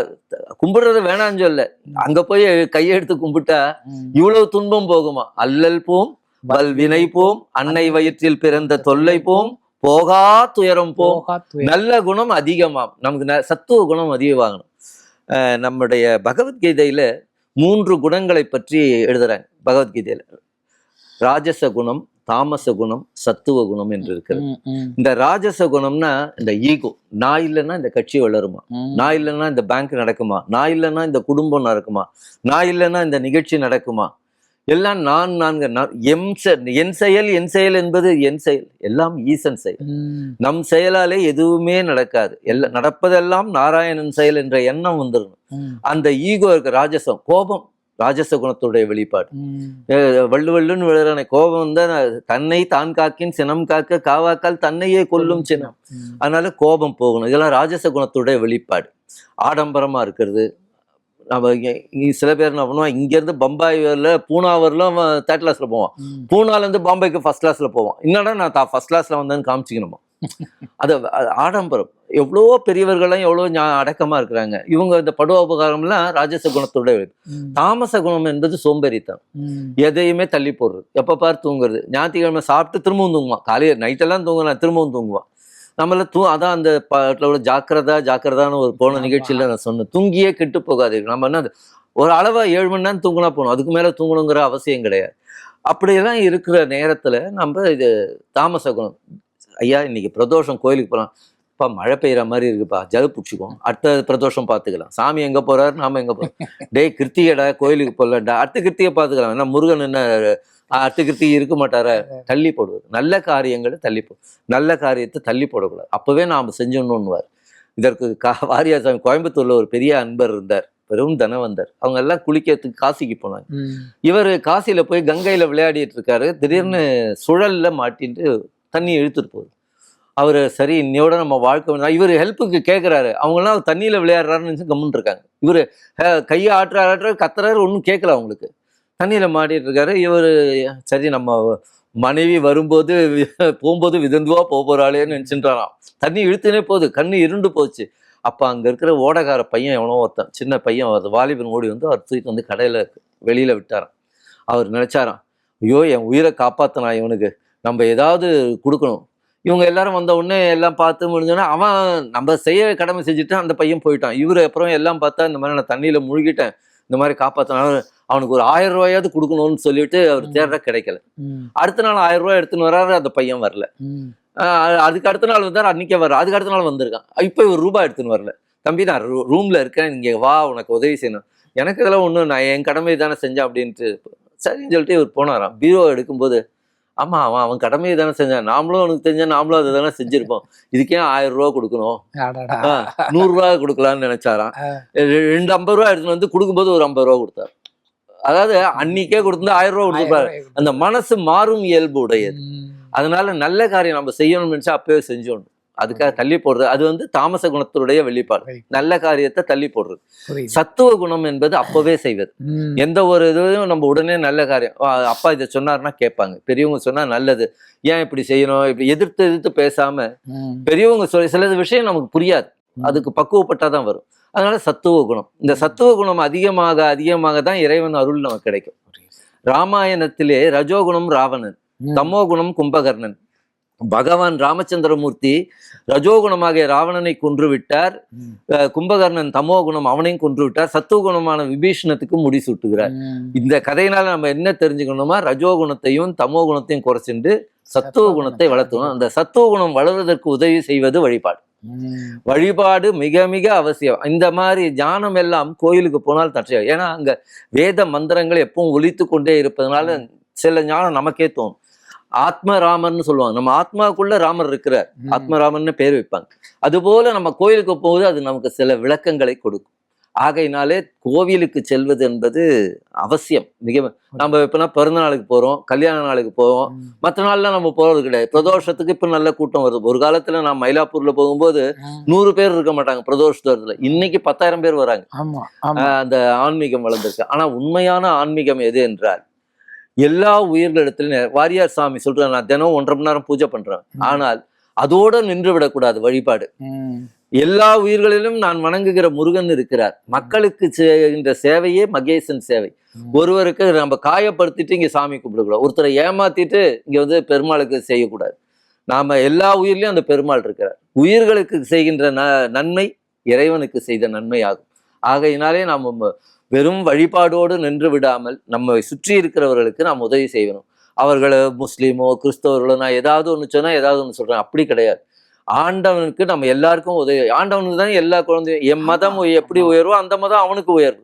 கும்பிடுறது வேணான்னு சொல்ல, அங்க போய் கையெடுத்து கும்பிட்டா இவ்வளவு துன்பம் போகுமா? அல்லல் போம், வல் வினை போம், அன்னை வயிற்றில் பிறந்த தொல்லை போம், போகா துயரம் போம், நல்ல குணம் அதிகமாம். நமக்கு சத்துவ குணம் அதிகமாகணும். நம்முடைய பகவத்கீதையில 3 குணங்களை பற்றி எழுதுறாங்க. பகவத்கீதையில ராஜச குணம், தாமச குணம், சத்துவ குணம் என்று இருக்கிறது. இந்த ராஜச குணம்னா இந்த ஈகோ, நான் இல்லைன்னா இந்த கட்சி வளருமா, நான் இல்லைன்னா இந்த பேங்க் நடக்குமா, நான் இல்லைன்னா இந்த குடும்பம் நடக்குமா, நான் இல்லைன்னா இந்த நிகழ்ச்சி நடக்குமா, எல்லாம் என் செயல் என் செயல் என்பது என் செயல், எல்லாம் ஈசன் செயல். நம் செயலாலே எதுவுமே நடக்காது, நடப்பதெல்லாம் நாராயணன் செயல் என்ற எண்ணம் வந்துடணும். அந்த ஈகோ இருக்கு, ராஜசம், கோபம் ராஜச குணத்துடைய வெளிப்பாடு. வள்ளுவள்ளுன்னு விழுறான கோபம் தான் தன்னை தான் காக்கின் சினம் காக்க காவாக்கால் தன்னையே கொல்லும் சினம். அதனால கோபம் போகணும். இதெல்லாம் ராஜச குணத்துடைய வெளிப்பாடு. ஆடம்பரமா இருக்கிறது. நம்ம சில பேர் என்ன பண்ணுவோம், இங்கேருந்து பம்பாய் வரல பூனா வரலாம் தேர்ட் கிளாஸ்ல போவான், பூனாலேருந்து பாம்பேக்கு ஃபர்ஸ்ட் கிளாஸ்ல போவான். என்னடா நான் ஃபர்ஸ்ட் கிளாஸ்ல வந்தேன்னு காமிச்சிக்கணுமா? அது ஆடம்பரம். எவ்வளோ பெரியவர்களும் எவ்வளோ அடக்கமா இருக்கிறாங்க. இவங்க இந்த படுவோபகாரம்லாம் ராஜச குணத்தோட. தாமச குணம் என்பது சோம்பேறித்தான், எதையுமே தள்ளி போடுறது, எப்ப பார் தூங்குறது. ஞாயிற்றுக்கிழமை சாப்பிட்டு திரும்பவும் தூங்குவான், காலையில் நைட்டெல்லாம் தூங்கலாம், திரும்பவும் தூங்குவான். நம்மள அதான் அந்த பாட்டில் ஜாக்கிரதான்னு ஒரு போன நிகழ்ச்சியில நான் சொன்னேன், தூங்கியே கெட்டு போகாதீர்கள். நம்ம என்ன ஒரு அளவா 7 மணி நேரம் தூங்கினா போகணும், அதுக்கு மேல தூங்கணுங்கிற அவசியம் கிடையாது. அப்படியெல்லாம் இருக்கிற நேரத்துல நம்ம இது தாமச குணம். ஐயா இன்னைக்கு பிரதோஷம், கோயிலுக்கு போகலாம், இப்போ மழை பெய்கிற மாதிரி இருக்குப்பா, ஜது பிடிச்சிக்கும், அடுத்த பிரதோஷம் பார்த்துக்கலாம். சாமி எங்கே போறாரு, நாம எங்கே போகிறோம்? டேய் கிருத்திகடா, கோயிலுக்கு போகலடா, அடுத்த கிருத்திகை பார்த்துக்கலாம். ஏன்னா முருகன் என்ன அடுத்த கிருத்திகை இருக்க மாட்டார, தள்ளி போடுவது. நல்ல காரியங்களை தள்ளி நல்ல காரியத்தை தள்ளி போடக்கூடாது, அப்பவே நாம் செஞ்சோன்னுவார். இதற்கு வாரியார் சாமி கோயம்புத்தூர்ல ஒரு பெரிய அன்பர் இருந்தார், பெரும் தனவந்தர். அவங்க எல்லாம் குளிக்கிறதுக்கு காசிக்கு போனாங்க. இவர் காசியில போய் கங்கையில விளையாடிட்டு இருக்காரு. திடீர்னு சுழல்ல மாட்டிட்டு தண்ணி இழுத்துட்டு போகுது. அவரு சரி இன்னையோட நம்ம வாழ்க்கை, இவர் ஹெல்ப்புக்கு கேட்கிறாரு. அவங்கெல்லாம் தண்ணியில விளையாடுறாருன்னு கம்முன்னு இருக்காங்க. இவரு கையை ஆட்டுற கத்துறாரு, ஒன்றும் கேட்கல அவங்களுக்கு. தண்ணியில மாட்டிட்டு இருக்காரு. இவரு சரி நம்ம மனைவி வரும்போது போகும்போது விதந்துவா போறாளேன்னு நினைச்சுட்டாராம். தண்ணி இழுத்துனே போகுது, கண்ணு இருண்டு போச்சு. அப்ப அங்க இருக்கிற ஓடகார பையன் எவனோ ஒருத்தன், சின்ன பையன், வாலிபன் ஓடி வந்து அவர் தூக்கிட்டு வந்து கடையில வெளியில விட்டாராம். அவர் நினைச்சாராம், ஐயோ என் உயிரை காப்பாத்தினா இவனுக்கு, நம்ம ஏதாவது கொடுக்கணும். இவங்க எல்லாரும் வந்த உடனே எல்லாம் பார்த்து முடிஞ்சோன்னா அவன் நம்ம செய்ய கடமை செஞ்சுட்டு அந்த பையன் போயிட்டான். இவரு அப்புறம் எல்லாம் பார்த்தா இந்த மாதிரி நான் தண்ணியில முழுகிட்டேன், இந்த மாதிரி காப்பாத்தினாலும் அவனுக்கு ஒரு 1000 ரூபாயாவது கொடுக்கணும்னு சொல்லிட்டு அவர் தேடுற கிடைக்கல. அடுத்த நாள் 1000 ரூபாய் எடுத்துன்னு வர்றாரு, அந்த பையன் வரல. அதுக்கு அடுத்த நாள் வந்தார், அன்னைக்கே வர்ற, அதுக்கு அடுத்த நாள் வந்திருக்கான். இப்போ இவர் ரூபாய் எடுத்துன்னு வரல. தம்பி நான் ரூம்ல இருக்கேன், நீங்க வா, உனக்கு உதவி செய்யணும். எனக்கு இதெல்லாம் ஒன்றும், நான் என் கடமை தானே செஞ்சேன் அப்படின்ட்டு சரின்னு சொல்லிட்டு இவர் போனாராம். பீரோ எடுக்கும்போது, ஆமா அவன் கடமையை தானே செஞ்சான், நாமளும் அவனுக்கு தெரிஞ்சா நாமளும் அதை தானே செஞ்சிருப்போம், இதுக்கே 1000 ரூபா கொடுக்கணும், 100 ரூபா கொடுக்கலாம்னு நினைச்சாராம். 250 ரூபா எடுத்துன்னு வந்து கொடுக்கும்போது ஒரு 50 ரூபா கொடுத்தாரு. அதாவது அன்னைக்கே கொடுத்தா 1000 ரூபா கொடுத்துருப்பாரு. அந்த மனசு மாறும் இயல்பு உடையது. அதனால நல்ல காரியம் நம்ம செய்யணும்னு நினைச்சா அப்பவே செஞ்சோணும். அதுக்காக தள்ளி போடுறது அது தாமச குணத்தினுடைய வெளிப்பாடு. நல்ல காரியத்தை தள்ளி போடுறது. சத்துவ குணம் என்பது அப்பவே செய்வது. எந்த ஒரு இதுவும் நம்ம உடனே நல்ல காரியம், அப்பா இதை சொன்னாருன்னா கேட்பாங்க, பெரியவங்க சொன்னா நல்லது, ஏன் இப்படி செய்யணும், இப்படி எதிர்த்து பேசாம பெரியவங்க சொல்லி சில விஷயம் நமக்கு புரியாது, அதுக்கு பக்குவப்பட்டாதான் வரும். அதனால சத்துவ குணம், இந்த சத்துவ குணம் அதிகமாக தான் இறைவன் அருள் நமக்கு கிடைக்கும். ராமாயணத்திலே ரஜோகுணம் ராவணன், தமோ குணம் கும்பகர்ணன். பகவான் ராமச்சந்திரமூர்த்தி ரஜோகுணமாக ராவணனை கொன்று விட்டார், கும்பகர்ணன் தமோ குணம் அவனையும் கொன்று விட்டார், சத்துவகுணமான விபீஷணத்துக்கு முடிசூட்டுகிறார். இந்த கதையினால நம்ம என்ன தெரிஞ்சுக்கணுமா, ரஜோகுணத்தையும் தமோ குணத்தையும் குறைச்சிட்டு சத்துவ குணத்தை வளர்த்தணும். அந்த சத்துவ குணம் வளர்வதற்கு உதவி செய்வது வழிபாடு. வழிபாடு மிக மிக அவசியம். இந்த மாதிரி ஞானம் எல்லாம் கோயிலுக்கு போனால் தற்செயல். ஏன்னா அங்க வேத மந்திரங்கள் எப்பவும் ஒலித்து கொண்டே இருப்பதனால சில ஞானம் நமக்கே தோணும். ஆத்மராமர்னு சொல்லுவாங்க, நம்ம ஆத்மாவுக்குள்ள ராமர் இருக்கிறார், ஆத்மராமர்னு பேர் வைப்பாங்க. அதுபோல நம்ம கோயிலுக்கு போகுது, அது நமக்கு சில விளக்கங்களை கொடுக்கும். ஆகையினாலே கோவிலுக்கு செல்வது என்பது அவசியம். நம்ம இப்பனா பிறந்த நாளுக்கு போறோம், கல்யாண நாளுக்கு போவோம், மற்ற நாள்லாம் நம்ம போறது கிடையாது. பிரதோஷத்துக்கு இப்ப நல்ல கூட்டம் வருது. ஒரு காலத்துல நான் மயிலாப்பூர்ல போகும்போது 100 பேர் இருக்க மாட்டாங்க பிரதோஷத்துல, இன்னைக்கு 10,000 பேர் வராங்க. அந்த ஆன்மீகம் வளர்ந்துருக்கு. ஆனா உண்மையான ஆன்மீகம் எது என்றால், எல்லா உயிர்களிடத்திலும் வாரியார் சாமி சொல்றேன், நான் தினம் 1.5 மணி நேரம் பூஜை பண்றேன், ஆனால் அதோட நின்று விடக்கூடாது வழிபாடு. எல்லா உயிர்களிலும் நான் வணங்குகிற முருகன் இருக்கிறார். மக்களுக்கு செய்கின்ற சேவையே மகேசன் சேவை. ஒருவருக்கு நம்ம காயப்படுத்திட்டு இங்க சாமி கும்பிடக்கூடாது, ஒருத்தரை ஏமாத்திட்டு இங்க பெருமாளுக்கு செய்யக்கூடாது. நாம எல்லா உயிர்லயும் அந்த பெருமாள் இருக்கிறார். உயிர்களுக்கு செய்கின்ற நன்மை இறைவனுக்கு செய்த நன்மை ஆகும். ஆகையினாலே நாம வெறும் வழிபாடோடு நின்று விடாமல் நம்மை சுற்றி இருக்கிறவர்களுக்கு நாம் உதவி செய்யணும். அவர்கள் முஸ்லீமோ கிறிஸ்தவர்களோ, நான் ஏதாவது ஒன்று சொன்னா ஏதாவது ஒன்று சொல்றேன், அப்படி கிடையாது. ஆண்டவனுக்கு நம்ம எல்லாருக்கும் உதவி. ஆண்டவனுக்கு தான் எல்லா குழந்தையும். என் மதம் எப்படி உயர்வோ அந்த மதம் அவனுக்கு உயர்வு,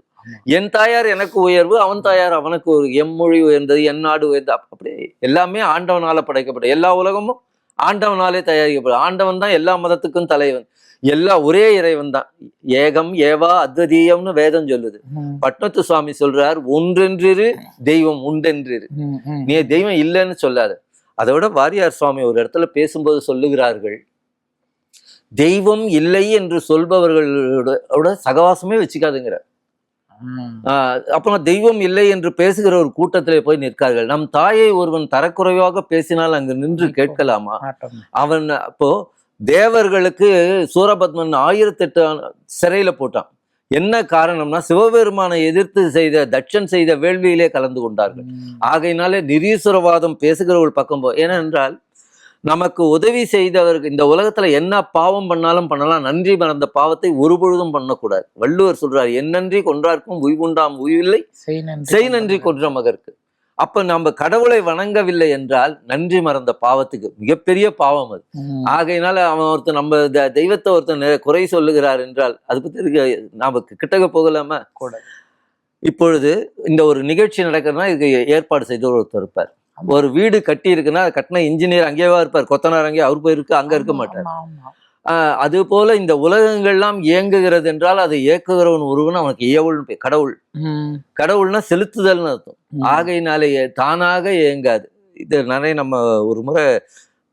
என் தாயார் எனக்கு உயர்வு, அவன் தாயார் அவனுக்கு ஒரு, எம் மொழி உயர்ந்தது, என் நாடு உயர்ந்தது. அப்படி எல்லாமே ஆண்டவனால படைக்கப்பட்ட, எல்லா உலகமும் ஆண்டவனாலே தயாரிக்கப்படும். ஆண்டவன் தான் எல்லா மதத்துக்கும் தலைவன். ஒரே இறைவன் தான். ஏகம் ஏவா அத்வதீயம்னு வேதம் சொல்லுது. பட்னத்து சுவாமி சொல்றார், ஒன்றென்றிரு தெய்வம் உண்டென்றிரு, நீ தெய்வம் இல்லைன்னு சொல்லாது. அதை விட வாரியார் சுவாமி ஒரு இடத்துல பேசும்போது சொல்லுகிறார்கள், தெய்வம் இல்லை என்று சொல்பவர்களோட சகவாசமே வச்சுக்காதுங்கிற. அப்புறம் தெய்வம் இல்லை என்று பேசுகிற ஒரு கூட்டத்திலே போய் நிற்கார்கள். நம் தாயை ஒருவன் தரக்குறைவாக பேசினால் அங்கு நின்று கேட்கலாமா? அவன் அப்போ தேவர்களுக்கு சூரபத்மன் 1008 சிறையில போட்டான். என்ன காரணம்னா, சிவபெருமானை எதிர்த்து செய்த தட்சன் செய்த வேள்வியிலே கலந்து கொண்டார்கள். ஆகையினாலே நிரீஸ்வரவாதம் பேசுகிற ஒரு பக்கம் ஏனென்றால், நமக்கு உதவி செய்தவர்கள் இந்த உலகத்துல என்ன பாவம் பண்ணாலும் பண்ணலாம், நன்றி மறந்த பாவத்தை ஒரு பொழுதும் பண்ணக்கூடாது. வள்ளுவர் சொல்றார், என் நன்றி கொன்றார்க்கும் உய்வுண்டாம் உய்வில்லை, செய் நன்றி கொன்ற மகற்கு. அப்ப நம்ம கடவுளை வணங்கவில்லை என்றால் நன்றி மறந்த பாவத்துக்கு மிகப்பெரிய பாவம் அது. ஆகையினால அவன் ஒருத்தர் நம்ம தெய்வத்தை ஒருத்தர் குறை சொல்லுகிறார் என்றால் அது பத்தி நமக்கு கிட்டக்க போகலாமா? இப்பொழுது இந்த ஒரு நிகழ்ச்சி நடக்கிறதுனா இதுக்கு ஏற்பாடு செய்த ஒருத்தர் இருப்பார். ஒரு வீடு கட்டி இருக்குன்னா கட்டின இன்ஜினியர் அங்கேவா இருப்பார், கொத்தனார் அங்கே, அவர் போயிருக்கு அங்க இருக்க மாட்டார். அது போல இந்த உலகங்கள்லாம் இயங்குகிறது என்றால் அதை இயக்குகிறவன் ஒருவன், அவனுக்கு இயவுள் கடவுள். கடவுள்னா செலுத்துதல்னு அர்த்தம். ஆகையினாலேயே தானாக இயங்காது. இது நிறைய நம்ம ஒரு முறை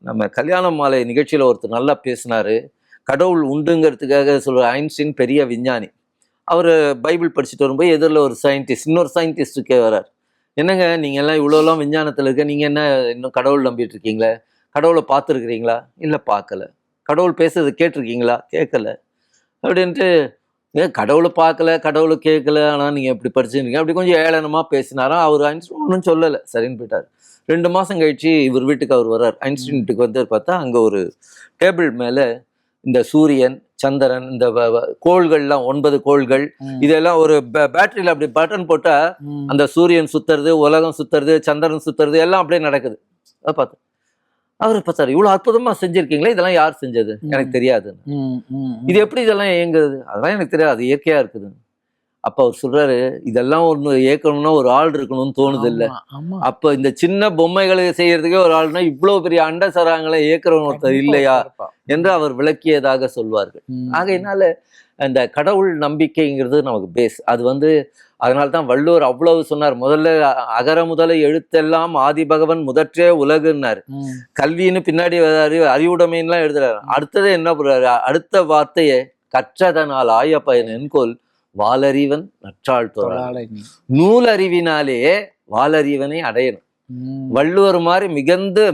நம்ம கல்யாண மாலை நிகழ்ச்சியில ஒருத்தர் நல்லா பேசினாரு. கடவுள் உண்டுங்கிறதுக்காக சொல்ற ஐன்ஸ்டீன் பெரிய விஞ்ஞானி. அவர் பைபிள் படிச்சுட்டு வரும்போது எதிரில் ஒரு சயின்டிஸ்ட், இன்னொரு சயின்டிஸ்டுக்கே வர்றார். என்னங்க நீங்க எல்லாம் இவ்வளோலாம் விஞ்ஞானத்துல இருக்க, நீங்க என்ன இன்னும் கடவுள் நம்பிட்டு இருக்கீங்களே? கடவுளை பார்த்துருக்கிறீங்களா? இல்லை பார்க்கல. கடவுள் பேசுறது கேட்டிருக்கீங்களா? கேட்கல. அப்படின்ட்டு, கடவுளை பார்க்கல, கடவுளை கேட்கல, ஆனால் நீங்கள் எப்படி படிச்சுருக்கீங்க அப்படி கொஞ்சம் ஏளனமாக பேசினாராம். அவர் ஐன்ஸ்டீன் ஒன்றும் சொல்லலை, சரின்னு போயிட்டார். 2 மாதம் கழிச்சு இவர் வீட்டுக்கு அவர் வர்றார். ஐன்ஸ்டீன் வீட்டுக்கு வந்து பார்த்தா அங்கே ஒரு டேபிள் மேலே இந்த சூரியன், சந்திரன், இந்த கோள்கள்லாம் 9 கோள்கள், இதெல்லாம் ஒரு பேட்டரியில் அப்படி பட்டன் போட்டால் அந்த சூரியன் சுத்துறது, உலகம் சுத்துறது, சந்திரன் சுத்துறது எல்லாம் அப்படியே நடக்குது. அதை பார்த்து அவர் பார்த்தாரு, இவ்வளவு அற்புதமா செஞ்சிருக்கீங்களே, இதெல்லாம் யார் செஞ்சது? எனக்கு தெரியாது. இது எப்படி இதெல்லாம் இயங்குறது? அதெல்லாம் எனக்கு தெரியாது, அது இயற்கையா இருக்குது. அப்ப அவர் சொல்றாரு, இதெல்லாம் ஒண்ணு ஏற்கணும்னா ஒரு ஆள் இருக்கணும்னு தோணுது இல்ல. ஆமா, ஆமா. அப்ப இந்த சின்ன பொம்மைகளை செய்யறதுக்கே ஒரு ஆள்னா இவ்வளவு பெரிய அண்டசராங்களை ஏற்கிறவன் ஒருத்தர் கண்டிப்பா இல்லையா இருப்பா. என்று அவர் விளக்கியதாக சொல்வார்கள். ஆகையினால அந்த கடவுள் நம்பிக்கைங்கிறது நமக்கு பேஸ். அது அதனால்தான் வள்ளுவர் அவ்வளவு சொன்னார். முதல்ல அகர முதல எழுத்தெல்லாம் ஆதி பகவன் முதற்றே உலகுன்னாரு. கல்வின்னு பின்னாடி அறிவுடைமைன்னுலாம் எழுதுறாரு. அடுத்தது என்ன பண்றாரு? அடுத்த வார்த்தையை கற்றதனால் ஆய பயன் என்கொல் வாலறிவன் நற்றாள் தொழாளை. நூல் அறிவினாலே வாலறிவனை அடையணும். வள்ளுவர் மாதிரி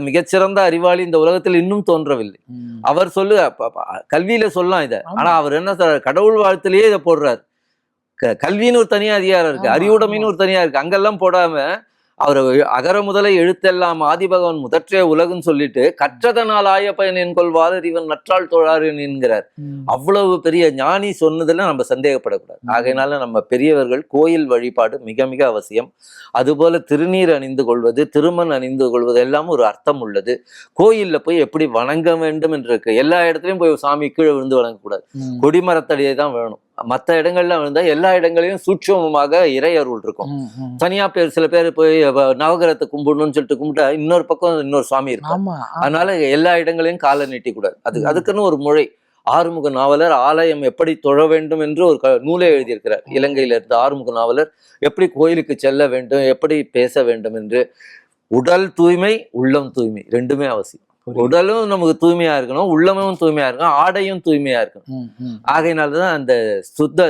மிகச்சிறந்த அறிவாளி இந்த உலகத்தில் இன்னும் தோன்றவில்லை. அவர் கல்வியில சொல்லலாம் இத. ஆனா அவர் என்ன சொல்றாரு? கடவுள் வாழ்த்திலேயே இதை போடுறாரு. கல்வின்னு ஒரு தனியா அதிகாரம் இருக்கு, அறிவுடைமைன்னு ஒரு தனியா இருக்கு. அங்கெல்லாம் போடாம அவர் அகர முதலை எழுத்தெல்லாம் ஆதிபகவன் முதற்றே உலகுன்னு சொல்லிட்டு கற்றதனால் ஆய பயன் என்கொள் வாலறிவன் நற்றாள் தொழாறு என்கிறார். அவ்வளவு பெரிய ஞானி சொன்னதுல நம்ம சந்தேகப்படக்கூடாது. ஆகையினால நம்ம பெரியவர்கள் கோயில் வழிபாடு மிக மிக அவசியம். அதுபோல திருநீர் அணிந்து கொள்வது, திருமண் அணிந்து கொள்வது எல்லாம் ஒரு அர்த்தம் உள்ளது. கோயில்ல போய் எப்படி வணங்க வேண்டும் என்று இருக்கு. எல்லா இடத்துலயும் போய் சாமி கீழே விழுந்து வணங்கக்கூடாது. கொடிமரத்தடியே தான் வேணும். மற்ற இடங்கள்ல விழுந்தா எல்லா இடங்களையும் சூட்சமமாக இறை அருள் இருக்கும். தனியா சில பேர் போய் நவகிரகத்தை கும்பிடணும்னு சொல்லிட்டு கும்பிட்டா இன்னொரு பக்கம் இன்னொரு சுவாமி இருக்கும். அதனால எல்லா இடங்களையும் காலை நீட்டி கூடாது. அதுக்குன்னு ஒரு முறை. ஆறுமுக நாவலர் ஆலயம் எப்படி தொழ வேண்டும் என்று ஒரு நூலை எழுதியிருக்கிறார். இலங்கையில இருந்து ஆறுமுக நாவலர் எப்படி கோயிலுக்கு செல்ல வேண்டும், எப்படி பேச வேண்டும் என்று. உடல் தூய்மை, உள்ளம் தூய்மை ரெண்டுமே அவசியம். உடலும் நமக்கு தூய்மையா இருக்கணும், உள்ளமும் தூய்மையா இருக்கணும், ஆடையும் தூய்மையா இருக்கணும். ஆகையினாலதான் அந்த சுத்த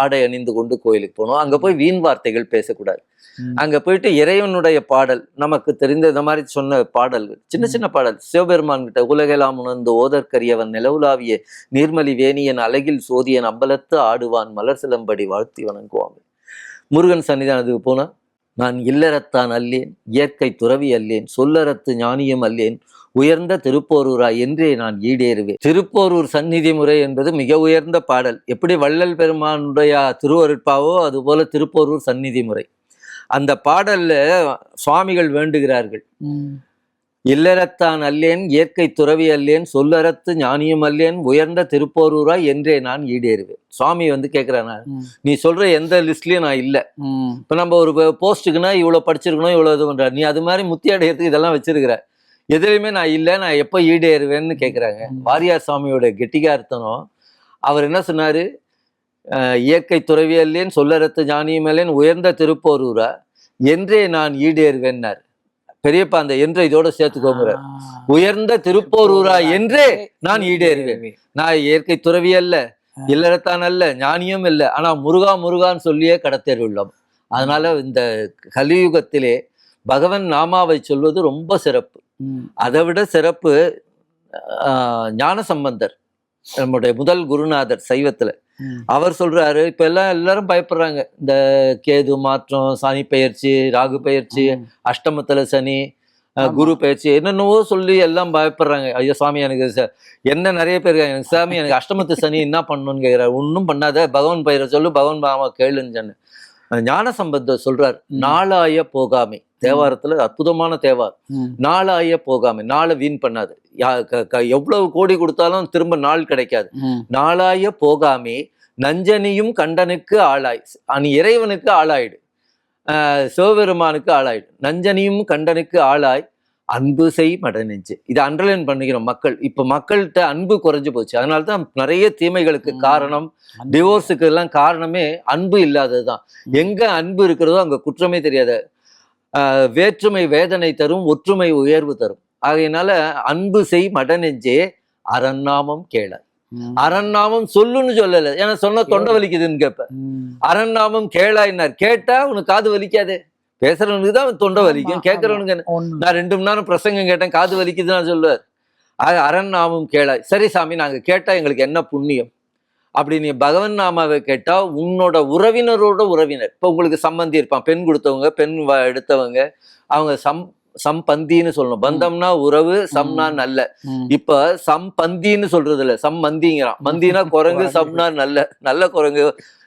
ஆடை அணிந்து கொண்டு கோயிலுக்கு போகணும். அங்க போய் வீண் வார்த்தைகள் பேசக்கூடாது. அங்க போயிட்டு இறைவனுடைய பாடல், நமக்கு தெரிந்த இந்த மாதிரி சொன்ன பாடல்கள், சின்ன சின்ன பாடல். சிவபெருமான் கிட்ட உலகெல்லாம் உணர்ந்து ஓதற்கரியவன் நிலவுலாவிய நீர்மலி வேணியன் அழகில் சோதியன் அம்பலத்து ஆடுவான் மலர் சிலம்படி வாழ்த்தி வணங்குவாங்க. முருகன் சன்னிதானத்துக்கு போனா, நான் இல்லறத்தான் அல்லேன், இயற்கை துறவி அல்லேன், சொல்லறத்து ஞானியம் அல்லேன், உயர்ந்த திருப்போரூராய் என்றே நான் ஈடேறுவேன். திருப்போரூர் சந்நிதி முறை என்பது மிக உயர்ந்த பாடல். எப்படி வள்ளல் பெருமானுடைய திருவருட்பாவோ அதுபோல திருப்போரூர் சந்நிதி முறை. அந்த பாடல்ல சுவாமிகள் வேண்டுகிறார்கள், இல்லறத்தான் அல்லேன், இயற்கை துறவி அல்லேன், சொல்லறத்து ஞானியம் அல்லேன், உயர்ந்த திருப்போரூராய் என்றே நான் ஈடேறுவேன். சுவாமி கேட்கிறானா, நீ சொல்ற எந்த லிஸ்ட்லயும் நான் இல்லை. இப்ப நம்ம ஒரு போஸ்ட்டுக்குன்னா இவ்வளவு படிச்சிருக்கணும், இவ்வளவு இது பண்ற, நீ அது மாதிரி முத்தி அடையிறதுக்கு இதெல்லாம் வச்சிருக்கிற, எதுலையுமே நான் இல்லை, நான் எப்போ ஈடேறுவேன்னு கேட்குறாங்க. வாரியார் சுவாமியோட கெட்டிகார்த்தனம். அவர் என்ன சொன்னாரு? இயற்கை துறவி அல்லேன், சொல்லறத்து ஞானியம் அல்லேன், உயர்ந்த திருப்போரூரா என்றே நான் ஈடேறுவேன்னார். பெரியப்பா அந்த என்ற இதோட சேர்த்துக்கோங்கிற. உயர்ந்த திருப்போரூரா என்றே நான் ஈடேறுவேன். நான் இயற்கை துறவி அல்ல, இல்லறத்தான் அல்ல, ஞானியும் இல்லை, ஆனா முருகா முருகான்னு சொல்லியே கடத்தேறியுள்ளோம். அதனால இந்த கலியுகத்திலே பகவன் நாமாவை சொல்வது ரொம்ப சிறப்பு. அதை விட சிறப்பு ஞானசம்பந்தர், நம்முடைய முதல் குருநாதர் சைவத்துல. அவர் சொல்றாரு, இப்ப எல்லாரும் பயப்படுறாங்க, இந்த கேது மாற்றம், சனி பெயர்ச்சி, ராகு பெயர்ச்சி, அஷ்டமத்துல சனி, குரு பெயர்ச்சி, என்னென்னவோ சொல்லி எல்லாம் பயப்படுறாங்க. ஐயோ சாமி எனக்கு என்ன நிறைய பேர் எனக்கு சாமி எனக்கு அஷ்டமத்து சனி என்ன பண்ணணும்னு கேட்கிறாரு. ஒன்றும் பண்ணாத, பகவான் பெயரை சொல்லு, பகவான் மாமா கேளுன்னு சொன்ன. ஞானசம்பந்தர் சொல்றார், நாளாய போகாமை. தேவாரத்துல அற்புதமான தேவார். நாளாய போகாமை, நாளை வீண் பண்ணாது. எவ்வளவு கோடி கொடுத்தாலும் திரும்ப நாள் கிடைக்காது. நாளாய போகாமே நஞ்சனியும் கண்டனுக்கு ஆளாய். நீ இறைவனுக்கு ஆளாயிடு, சிவபெருமானுக்கு ஆளாயிடு. நஞ்சனியும் கண்டனுக்கு ஆளாய் அன்பு செய் மடநெஞ்சு. இதை அண்டர்லைன் பண்ணிக்கிறோம் மக்கள். இப்ப மக்கள்கிட்ட அன்பு குறைஞ்சு போச்சு. அதனால்தான் நிறைய தீமைகளுக்கு காரணம், டிவோர்ஸுக்கு எல்லாம் காரணமே அன்பு இல்லாததுதான். எங்க அன்பு இருக்கிறதோ அங்க குற்றமே தெரியாத. வேற்றுமை வேதனை தரும், ஒற்றுமை உயர்வு தரும். ஆகையினால அன்பு செய் மடநெஞ்சே அரண்நாமம் கேள. அரண்நாமம் சொல்லுன்னு சொல்லல, ஏன்னா சொன்ன தொண்டை வலிக்குதுன்னு கேட்ப. அரண்நாமம் கேளாயினார். கேட்டா உனக்கு காது வலிக்காது. பேசுறவனுக்கு தான் தொண்டை வலிக்கும், கேட்கறவனுக்கு. நான் 2 மணி நேரம் பிரசங்கம் கேட்டேன், காது வலிக்குதுன்னு சொல்லுவார். அரண்நாமம் கேளாய். சரி சாமி, நாங்க கேட்டா எங்களுக்கு என்ன புண்ணியம்? அப்படி நீ பகவன் நாமாவை கேட்டா உன்னோட உறவினரோட உறவினர், இப்ப உங்களுக்கு சம்பந்தி இருப்பான், பெண் கொடுத்தவங்க, பெண் எடுத்தவங்க, அவங்க சம்பந்தின்னு சொல்லணும். பந்தம்னா உறவு, சம்னா நல்ல. இப்ப சம்பந்தின்னு சொல்றது இல்ல, சம்மந்திங்கிறான். மந்தினா குரங்கு, சம்னா நல்ல குரங்கு.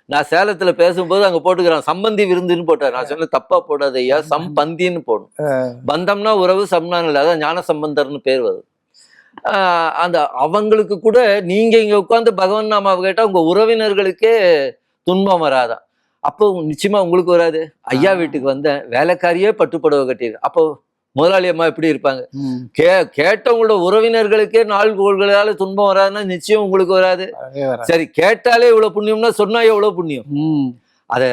நான் சேலத்துல பேசும்போது அங்க போட்டுக்கிறான் சம்பந்தி விருந்துன்னு போட்டார். நான் சொன்ன தப்பா போடாத ஐயா, சம்பந்தின்னு போடணும். பந்தம்னா உறவு, சம்னா நல்ல. அதான் ஞான சம்பந்தர்னு பேர் வருது. அந்த அவங்களுக்கு கூட நீங்க இங்க உட்காந்து பகவன் நாமாவை கேட்டா உங்க உறவினர்களுக்கே துன்பம் வராதான். அப்போ நிச்சயமா உங்களுக்கு வராது. ஐயா வீட்டுக்கு வந்தேன், வேலைக்காரியே பட்டுப்புடவை கட்டியிருக்கு. அப்போ முதலாளி அம்மா எப்படி இருப்பாங்க? கேட்டவங்களோட உறவினர்களுக்கே நாள் கோள்களால துன்பம் வராதுன்னா நிச்சயம் உங்களுக்கு வராது. சரி, கேட்டாலே இவ்வளவு புண்ணியம்னா சொன்னா எவ்வளவு புண்ணியம். அத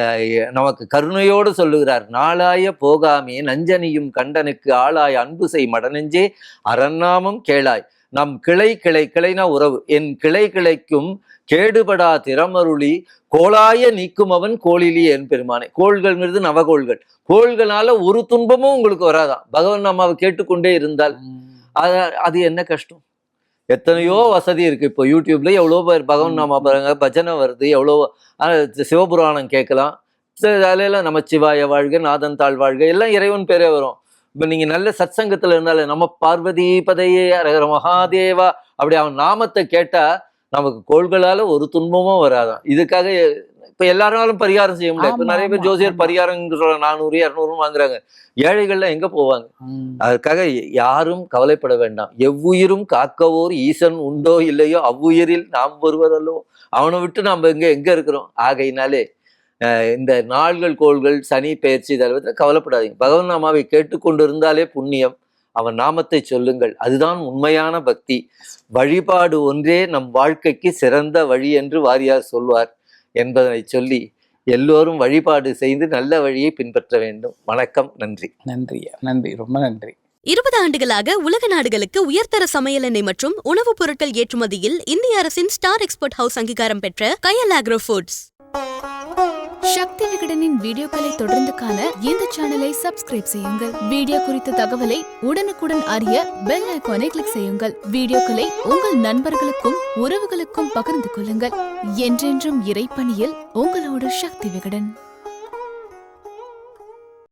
நமக்கு கருணையோடு சொல்லுகிறார். நாளாய போகாமே நஞ்சனியும் கண்டனுக்கு ஆளாய் அன்பு செய் மடநெஞ்சே அரண்நாமம் கேளாய். நம் கிளை கிளை கிளைனா உறவு, என் கிளை கிளைக்கும் கேடுபடா திறமருளி கோளாய நீக்கும் அவன் கோளிலி என் பெருமானே. கோள்கள்ங்கிறது நவகோள்கள். கோள்களால ஒரு துன்பமும் உங்களுக்கு வராதான் பகவான் நாமாவை கேட்டுக்கொண்டே இருந்தால். அது என்ன கஷ்டம். எத்தனையோ வசதி இருக்கு. இப்போ யூடியூப்ல எவ்வளோ பேர் பகவான் நாமா பாருங்க, பஜனை வருது, எவ்வளோ சிவபுராணம் கேட்கலாம். அதிலெல்லாம் நமச்சிவாய வாழ்க, நாதன் தாழ் வாழ்க, எல்லாம் இறைவன் பேரே வரும். இப்போ நீங்க நல்ல சத்சங்கத்துல இருந்தாலும் நம்ம பார்வதி பதையே அரகர மகாதேவா அப்படி அவன் நாமத்தை கேட்டா நமக்கு கோள்களால ஒரு துன்பமும் வராதான். இதுக்காக இப்ப எல்லாராலும் பரிகாரம் செய்ய முடியாது. இப்ப நிறைய பேர் ஜோசியர் பரிகாரம் 400 200 வாங்குறாங்க. ஏழைகள்ல எங்க போவாங்க? அதற்காக யாரும் கவலைப்பட வேண்டாம். எவ்வுயிரும் காக்கவோர் ஈசன் உண்டோ இல்லையோ அவ்வுயிரில் நாம் ஒருவரல்லோ. அவனை விட்டு நாம் எங்க இருக்கிறோம். ஆகையினாலே இந்த நாள்கள் கோள்கள் சனி பெயர்ச்சி இதெல்லாம் கவலைப்படாதீங்க. பகவன் நாமாவை கேட்டுக்கொண்டு இருந்தாலே புண்ணியம். அவன் நாமத்தை சொல்லுங்கள், அதுதான் உண்மையான பக்தி. வழிபாடு ஒன்றே நம் வாழ்க்கைக்கு சிறந்த வழி என்று வாரியார் சொல்வார் என்பதை சொல்லி எல்லோரும் வழிபாடு செய்து நல்ல வழியை பின்பற்ற வேண்டும். வணக்கம். நன்றி. நன்றி, ரொம்ப நன்றி. 20 ஆண்டுகளாக உலக நாடுகளுக்கு உயர்தர சமையல் எண்ணெய் மற்றும் உணவுப் பொருட்கள் ஏற்றுமதியில் இந்திய அரசின் ஸ்டார் எக்ஸ்போர்ட் ஹவுஸ் அங்கீகாரம் பெற்ற கயல் ஆக்ரோ ஃபுட்ஸ். சக்தி விகடனின் வீடியோக்களை தொடர்ந்து காண இந்த சேனலை சப்ஸ்கிரைப் செய்யுங்கள். வீடியோ குறித்த தகவலை உடனுக்குடன் அறிய பெல் ஐகானை கிளிக் செய்யுங்கள். வீடியோக்களை உங்கள் நண்பர்களுக்கும் உறவுகளுக்கும் பகிர்ந்து கொள்ளுங்கள். என்றென்றும் இறைப்பணியில் உங்களோடு சக்தி விகடன்.